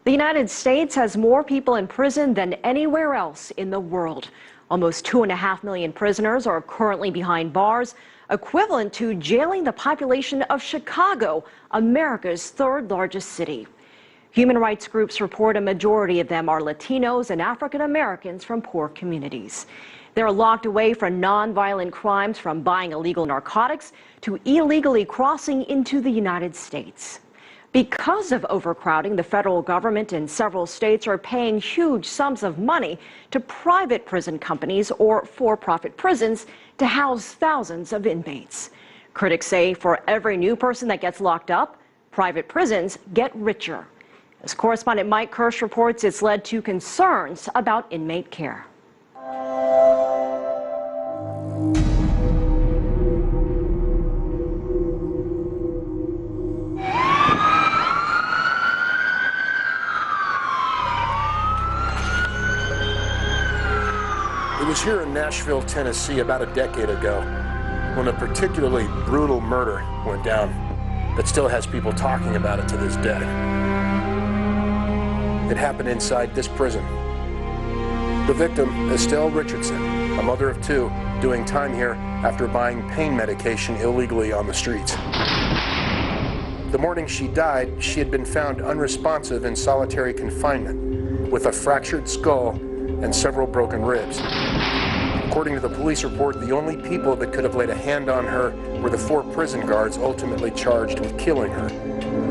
The United States has more people in prison than anywhere else in the world. Almost 2.5 million prisoners are currently behind bars, equivalent to jailing the population of Chicago, America's third largest city. Human rights groups report a majority of them are Latinos and African Americans from poor communities. They're locked away for nonviolent crimes, from buying illegal narcotics to illegally crossing into the United States. Because of overcrowding, the federal government and several states are paying huge sums of money to private prison companies or for-profit prisons to house thousands of inmates. Critics say for every new person that gets locked up, private prisons get richer. As correspondent Mike Kirsch reports, it's led to concerns about inmate care. It was here in Nashville, Tennessee, about a decade ago when a particularly brutal murder went down that still has people talking about it to this day. It happened inside this prison. The victim, Estelle Richardson, a mother of two, doing time here after buying pain medication illegally on the streets. The morning she died, she had been found unresponsive in solitary confinement with a fractured skull and several broken ribs. According to the police report, the only people that could have laid a hand on her were the 4 prison guards ultimately charged with killing her: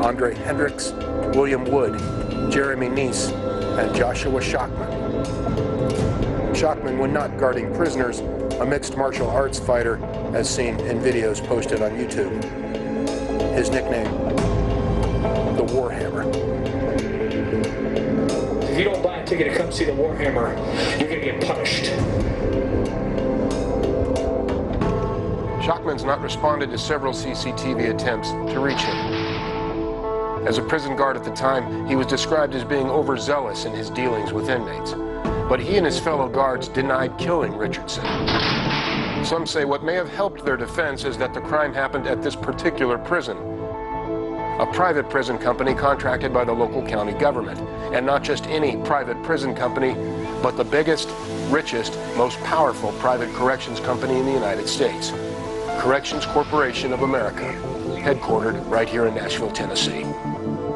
Andre Hendricks, William Wood, Jeremy Neese, and Joshua Shockman. Shockman, when not guarding prisoners, a mixed martial arts fighter, as seen in videos posted on YouTube. His nickname, the Warhammer. If you don't buy a ticket to come see the Warhammer, you're going to get punished. Shockman's not responded to several CCTV attempts to reach him. As a prison guard at the time, he was described as being overzealous in his dealings with inmates. But he and his fellow guards denied killing Richardson. Some say what may have helped their defense is that the crime happened at this particular prison, a private prison company contracted by the local county government. And not just any private prison company, but the biggest, richest, most powerful private corrections company in the United States, Corrections Corporation of America, headquartered right here in Nashville, Tennessee.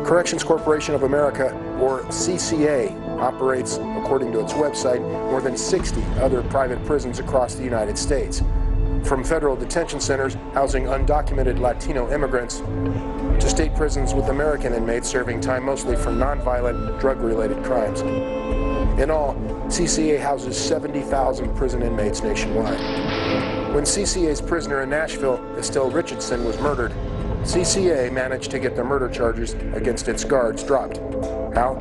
Corrections Corporation of America, or CCA, operates, according to its website, more than 60 other private prisons across the United States, from federal detention centers housing undocumented Latino immigrants to state prisons with American inmates serving time mostly for nonviolent, drug-related crimes. In all, CCA houses 70,000 prison inmates nationwide. When CCA's prisoner in Nashville, Estelle Richardson, was murdered, CCA managed to get the murder charges against its guards dropped. How?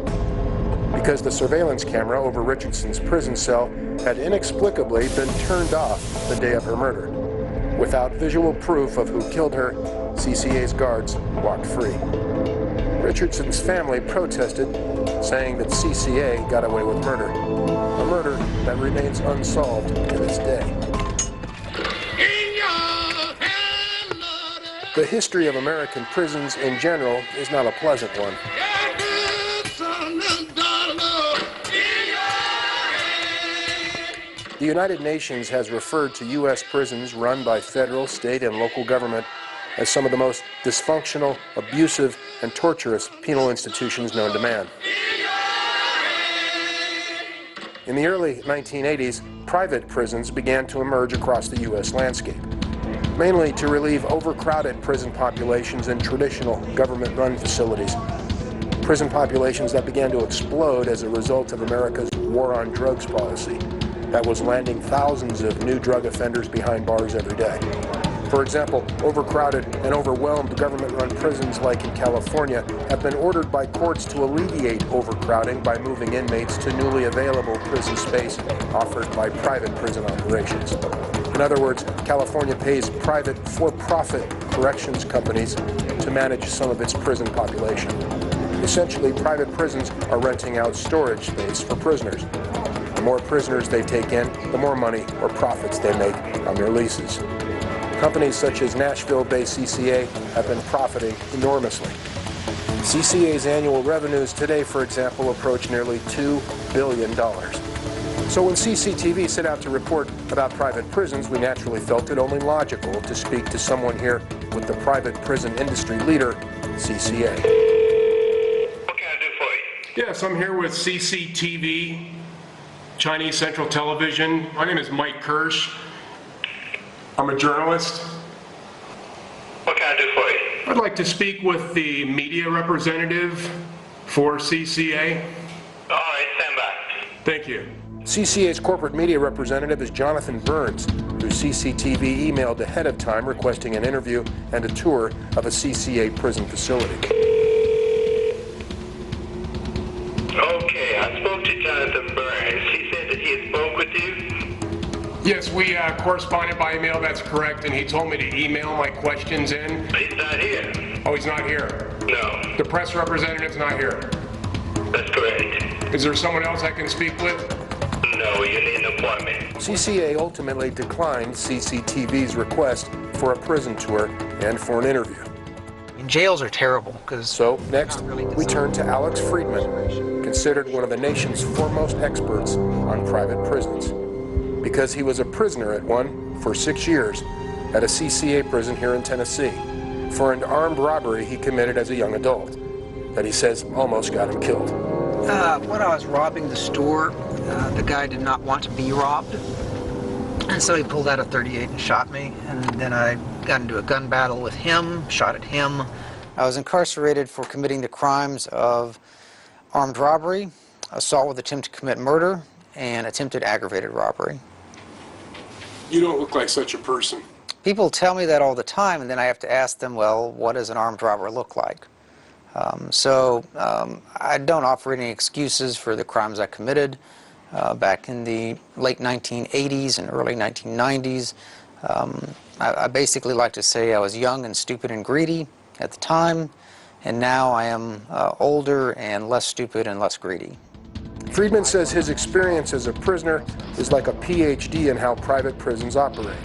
Because the surveillance camera over Richardson's prison cell had inexplicably been turned off the day of her murder. Without visual proof of who killed her, CCA's guards walked free. Richardson's family protested, saying that CCA got away with murder, a murder that remains unsolved to this day. The history of American prisons in general is not a pleasant one. The United Nations has referred to U.S. prisons run by federal, state, and local government as some of the most dysfunctional, abusive, and torturous penal institutions known to man. In the early 1980s, private prisons began to emerge across the U.S. landscape, mainly to relieve overcrowded prison populations in traditional government-run facilities. Prison populations that began to explode as a result of America's war on drugs policy that was landing thousands of new drug offenders behind bars every day. For example, overcrowded and overwhelmed government-run prisons like in California have been ordered by courts to alleviate overcrowding by moving inmates to newly available prison space offered by private prison operations. In other words, California pays private for-profit corrections companies to manage some of its prison population. Essentially, private prisons are renting out storage space for prisoners. The more prisoners they take in, the more money or profits they make on their leases. Companies such as Nashville-based CCA have been profiting enormously. CCA's annual revenues today, for example, approach nearly $2 billion. So when CCTV set out to report about private prisons, we naturally felt it only logical to speak to someone here with the private prison industry leader, CCA. What can I do for you? Yes, I'm here with CCTV, Chinese Central Television. My name is Mike Kirsch. I'm a journalist. What can I do for you? I'd like to speak with the media representative for CCA. All right, stand by. Thank you. CCA's corporate media representative is Jonathan Burns, who CCTV emailed ahead of time requesting an interview and a tour of a CCA prison facility. Okay, I spoke to Jonathan Burns. He said that he had spoke with you. Yes, we corresponded by email, that's correct, and he told me to email my questions in. He's not here. Oh, he's not here? No, The press representative's not here? that's correct. Is there someone else I can speak with? No, you need an appointment. CCA ultimately declined CCTV's request for a prison tour and for an interview. Jails are terrible because So, next, we turn to Alex Friedman, considered one of the nation's foremost experts on private prisons, because he was a prisoner at one for 6 years at a CCA prison here in Tennessee for an armed robbery he committed as a young adult that he says almost got him killed. when I was robbing the store, the guy did not want to be robbed, and so he pulled out a .38 and shot me, and then I got into a gun battle with him, shot at him. I was incarcerated for committing the crimes of armed robbery, assault with attempt to commit murder, and attempted aggravated robbery. You don't look like such a person. People tell me that all the time, and then I have to ask them, well, what does an armed robber look like? I don't offer any excuses for the crimes I committed back in the late 1980s and early 1990s. I basically like to say I was young and stupid and greedy at the time, and now I am older and less stupid and less greedy. Friedman says his experience as a prisoner is like a PhD in how private prisons operate.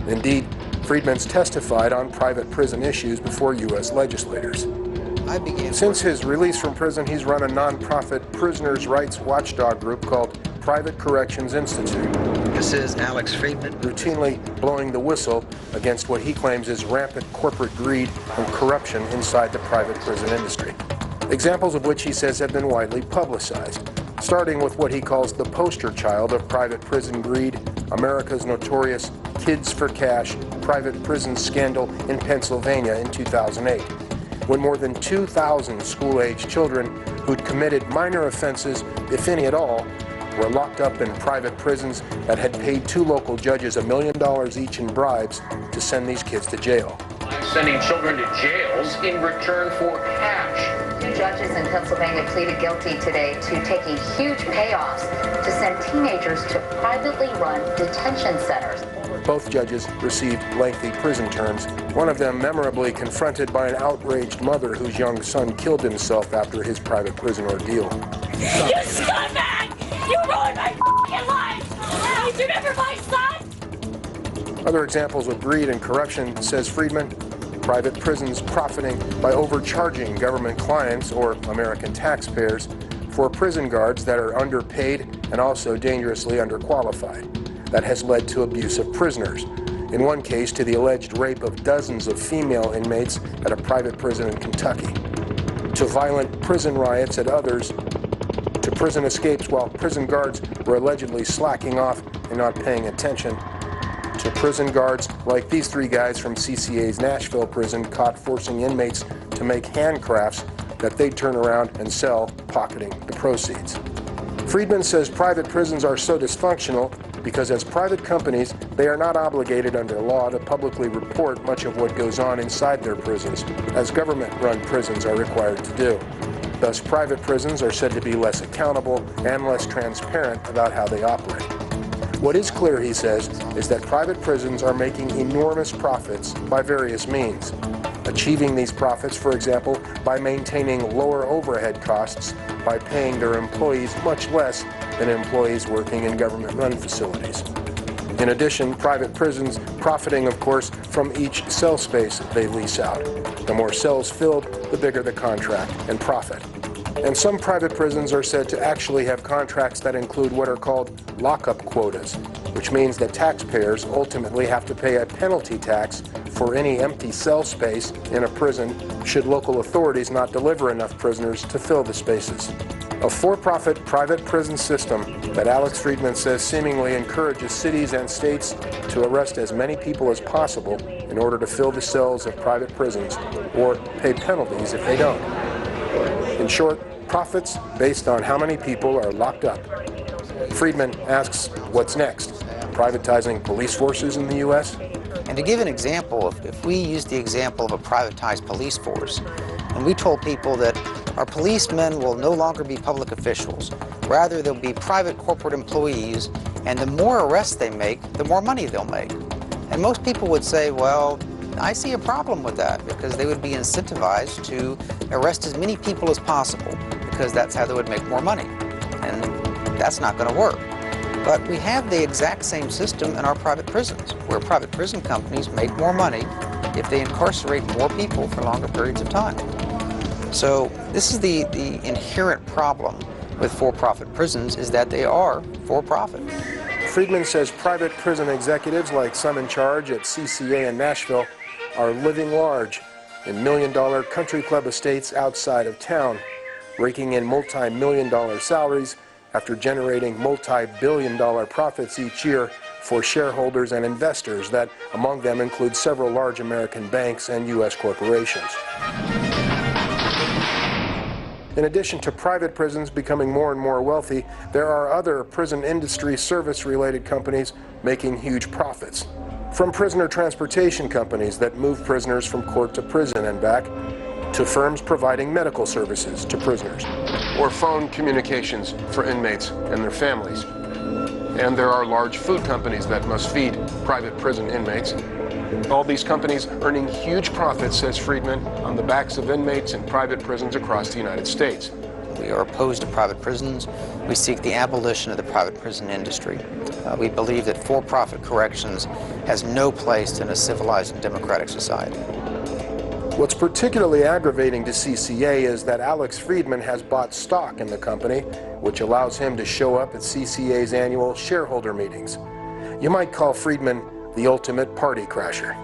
Indeed, Friedman's testified on private prison issues before U.S. legislators. Since his release from prison, he's run a nonprofit prisoners' rights watchdog group called Private Corrections Institute, This is Alex Friedman. routinely blowing the whistle against what he claims is rampant corporate greed and corruption inside the private prison industry. Examples of which he says have been widely publicized, starting with what he calls the poster child of private prison greed, America's notorious Kids for Cash private prison scandal in Pennsylvania in 2008, when more than 2,000 school-age children who'd committed minor offenses, if any at all, were locked up in private prisons that had paid two local judges $1 million each in bribes to send these kids to jail. Sending children to jails in return for cash. Two judges in Pennsylvania pleaded guilty today to taking huge payoffs to send teenagers to privately run detention centers. Both judges received lengthy prison terms, one of them memorably confronted by an outraged mother whose young son killed himself after his private prison ordeal. You scumbag! You ruined my f***ing life! You remember my son? Other examples of greed and corruption, says Friedman, private prisons profiting by overcharging government clients or American taxpayers for prison guards that are underpaid and also dangerously underqualified. That has led to abuse of prisoners. In one case, to the alleged rape of dozens of female inmates at a private prison in Kentucky. To violent prison riots at others. To prison escapes while prison guards were allegedly slacking off and not paying attention. To prison guards like these three guys from CCA's Nashville prison caught forcing inmates to make handcrafts that they'd turn around and sell, pocketing the proceeds. Friedman says private prisons are so dysfunctional because as private companies, they are not obligated under law to publicly report much of what goes on inside their prisons, as government-run prisons are required to do. Thus, private prisons are said to be less accountable and less transparent about how they operate. What is clear, he says, is that private prisons are making enormous profits by various means. Achieving these profits, for example, by maintaining lower overhead costs by paying their employees much less than employees working in government-run facilities. In addition, private prisons profiting, of course, from each cell space they lease out. The more cells filled, the bigger the contract and profit. And some private prisons are said to actually have contracts that include what are called lockup quotas, which means that taxpayers ultimately have to pay a penalty tax for any empty cell space in a prison should local authorities not deliver enough prisoners to fill the spaces. A for-profit private prison system that Alex Friedman says seemingly encourages cities and states to arrest as many people as possible in order to fill the cells of private prisons or pay penalties if they don't. In short, profits based on how many people are locked up. Friedman asks, what's next? Privatizing police forces in the U.S.? And to give an example, if we use the example of a privatized police force, and we told people that our policemen will no longer be public officials, rather they'll be private corporate employees, and the more arrests they make, the more money they'll make. And most people would say, well, I see a problem with that, because they would be incentivized to arrest as many people as possible, because that's how they would make more money. And that's not going to work. But we have the exact same system in our private prisons, where private prison companies make more money if they incarcerate more people for longer periods of time. So this is the inherent problem with for-profit prisons, is that they are for-profit. Friedman says private prison executives, like some in charge at CCA in Nashville, are living large in million-dollar country club estates outside of town, raking in multi-million-dollar salaries after generating multi-billion-dollar profits each year for shareholders and investors that, among them, include several large American banks and U.S. corporations. In addition to private prisons becoming more and more wealthy, there are other prison industry service-related companies making huge profits. From prisoner transportation companies that move prisoners from court to prison and back, to firms providing medical services to prisoners, or phone communications for inmates and their families. And there are large food companies that must feed private prison inmates. All these companies earning huge profits, says Friedman, on the backs of inmates in private prisons across the United States. We are opposed to private prisons. We seek the abolition of the private prison industry. We believe that for-profit corrections has no place in a civilized and democratic society. What's particularly aggravating to CCA is that Alex Friedman has bought stock in the company, which allows him to show up at CCA's annual shareholder meetings. You might call Friedman the ultimate party crasher.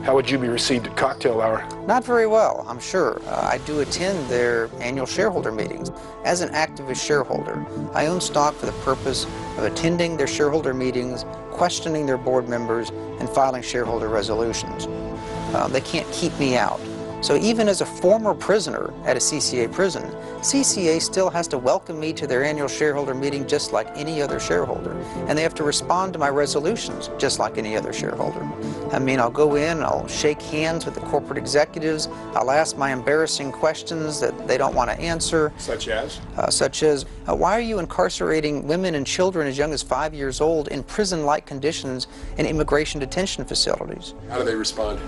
How would you be received at cocktail hour? Not very well, I'm sure. I do attend their annual shareholder meetings. As an activist shareholder, I own stock for the purpose of attending their shareholder meetings, questioning their board members, and filing shareholder resolutions. They can't keep me out. So even as a former prisoner at a CCA prison, CCA still has to welcome me to their annual shareholder meeting just like any other shareholder. And they have to respond to my resolutions just like any other shareholder. I mean, I'll go in, I'll shake hands with the corporate executives, I'll ask my embarrassing questions that they don't want to answer. Such as? Why are you incarcerating women and children as young as 5 years old in prison-like conditions in immigration detention facilities? How do they respond?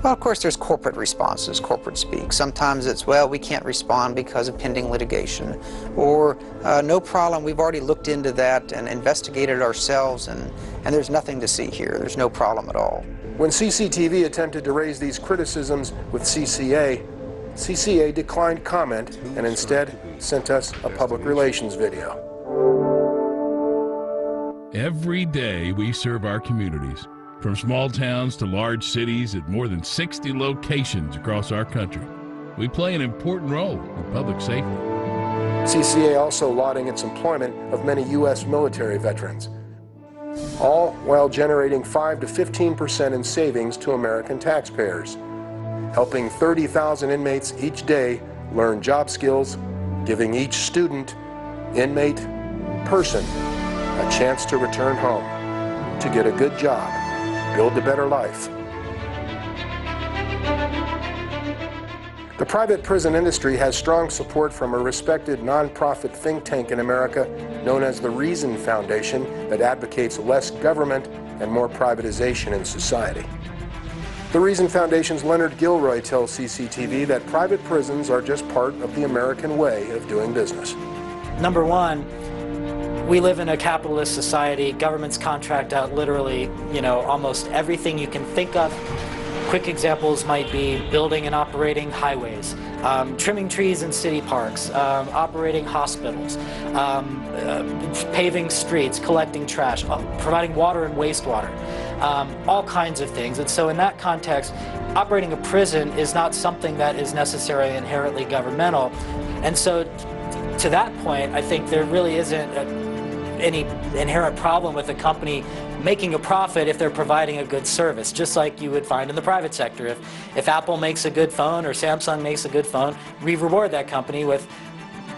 Well, of course, there's corporate responses, corporate speak. Sometimes it's, well, we can't respond because of pending litigation. Or, no problem, we've already looked into that and investigated ourselves, and there's nothing to see here. There's no problem at all. When CCTV attempted to raise these criticisms with CCA, CCA declined comment and instead sent us a public relations video. Every day we serve our communities, from small towns to large cities at more than 60 locations across our country. We play an important role in public safety. CCA also lauding its employment of many U.S. military veterans, all while generating 5 to 15% in savings to American taxpayers, helping 30,000 inmates each day learn job skills, giving each student, inmate, person a chance to return home, to get a good job, build a better life. The private prison industry has strong support from a respected nonprofit think tank in America known as the Reason Foundation that advocates less government and more privatization in society. The Reason Foundation's Leonard Gilroy tells CCTV that private prisons are just part of the American way of doing business. Number one, We live in a capitalist society. Governments contract out literally, almost everything you can think of. Quick examples might be building and operating highways, trimming trees in city parks, operating hospitals, paving streets, collecting trash, providing water and wastewater, all kinds of things. And so in that context, operating a prison is not something that is necessarily inherently governmental. And so to that point, I think there really isn't any inherent problem with a company making a profit if they're providing a good service, just like you would find in the private sector. If Apple makes a good phone or Samsung makes a good phone, we reward that company with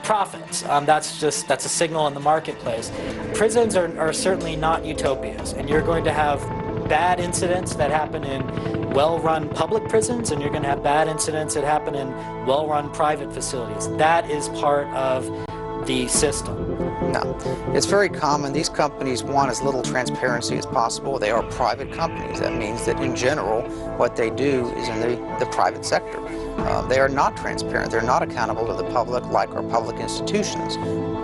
profits. That's a signal in the marketplace. Prisons are certainly not utopias, and you're going to have bad incidents that happen in well-run public prisons, and you're going to have bad incidents that happen in well-run private facilities. That is part of the system. No, it's very common. These companies want as little transparency as possible. They are private companies. That means that in general, what they do is in the private sector. They are not transparent. They're not accountable to the public like our public institutions.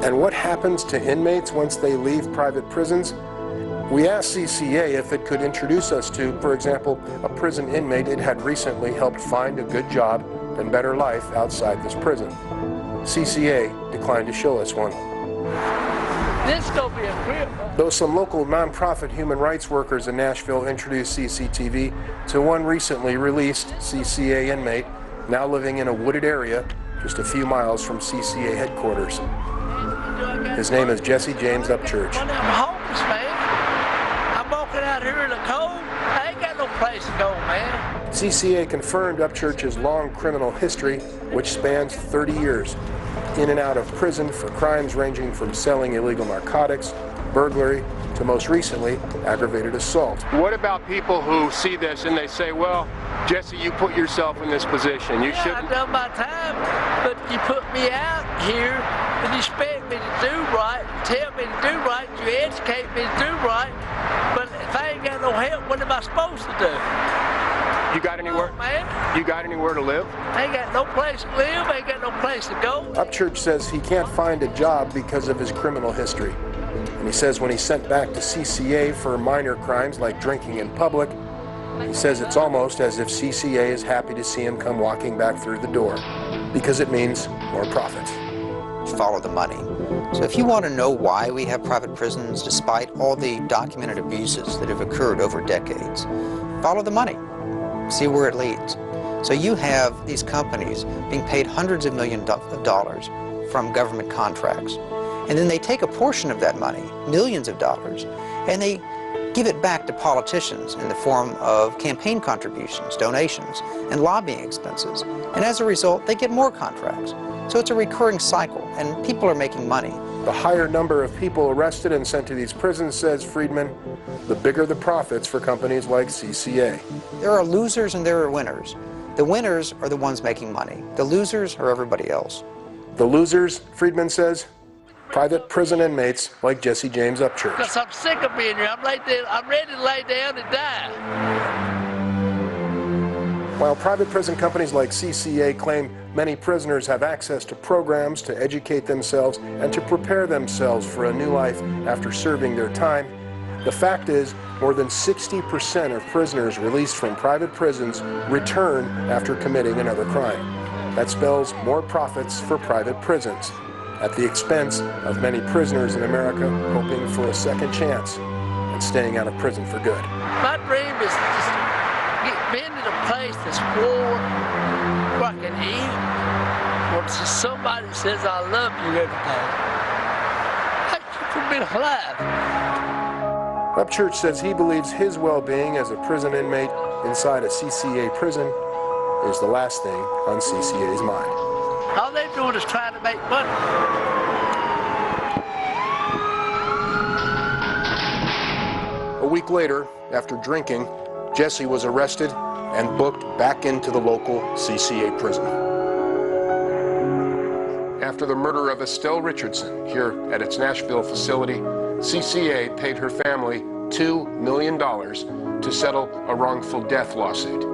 And what happens to inmates once they leave private prisons? We asked CCA if it could introduce us to, for example, a prison inmate it had recently helped find a good job and better life outside this prison. CCA declined to show us one. This gonna be a crib. Though some local nonprofit human rights workers in Nashville introduced CCTV to one recently released CCA inmate now living in a wooded area just a few miles from CCA headquarters. His name is Jesse James Upchurch. I'm homeless, man. I'm walking out here in the cold. I ain't got no place to go, man. CCA confirmed Upchurch's long criminal history, which spans 30 years, in and out of prison for crimes ranging from selling illegal narcotics, burglary, to most recently, aggravated assault. What about people who see this and they say, well, Jesse, you put yourself in this position. You shouldn't. I've done my time, but you put me out here and you expect me to do right, tell me to do right, you educate me to do right, but if I ain't got no help, what am I supposed to do? You got anywhere? Oh, man. You got anywhere to live? I ain't got no place to live, I ain't got no place to go. Upchurch says he can't find a job because of his criminal history. And he says when he's sent back to CCA for minor crimes like drinking in public, he says it's almost as if CCA is happy to see him come walking back through the door because it means more profit. Follow the money. So if you want to know why we have private prisons despite all the documented abuses that have occurred over decades, follow the money. See where it leads. So you have these companies being paid hundreds of millions of dollars from government contracts. And then they take a portion of that money, millions of dollars, and they give it back to politicians in the form of campaign contributions, donations, and lobbying expenses. And as a result, they get more contracts. So it's a recurring cycle, and people are making money. The higher number of people arrested and sent to these prisons, says Friedman, the bigger the profits for companies like CCA. There are losers and there are winners. The winners are the ones making money. The losers are everybody else. The losers, Friedman says, private prison inmates like Jesse James Upchurch. Because I'm sick of being here. I'm ready to lay down and die. While private prison companies like CCA claim many prisoners have access to programs to educate themselves and to prepare themselves for a new life after serving their time, the fact is more than 60% of prisoners released from private prisons return after committing another crime. That spells more profits for private prisons, at the expense of many prisoners in America hoping for a second chance and staying out of prison for good. My dream is to just being in a place that's warm, where I can eat, where somebody says I love you every day. Thank you for being alive. Upchurch says he believes his well-being as a prison inmate inside a CCA prison is the last thing on CCA's mind. All they're doing is trying to make money. A week later, after drinking, Jesse was arrested and booked back into the local CCA prison. After the murder of Estelle Richardson here at its Nashville facility, CCA paid her family $2 million to settle a wrongful death lawsuit.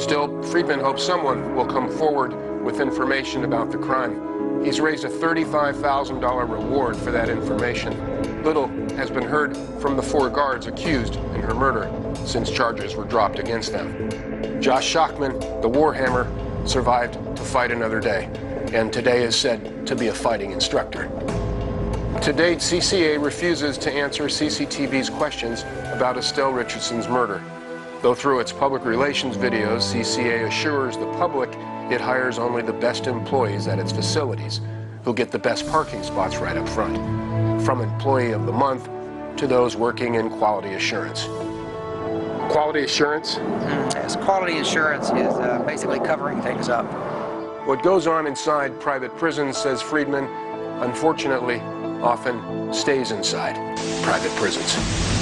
Still, Friedman hopes someone will come forward with information about the crime He's raised a $35,000 reward for that information. Little has been heard from the 4 guards accused in her murder since charges were dropped against them. Josh Schachman, the Warhammer, survived to fight another day, and today is said to be a fighting instructor. To date, CCA refuses to answer CCTV's questions about Estelle Richardson's murder. Though through its public relations videos, CCA assures the public it hires only the best employees at its facilities, who get the best parking spots right up front, from Employee of the Month to those working in quality assurance. Quality assurance? Yes, quality assurance is basically covering things up. What goes on inside private prisons, says Friedman, unfortunately, often stays inside private prisons.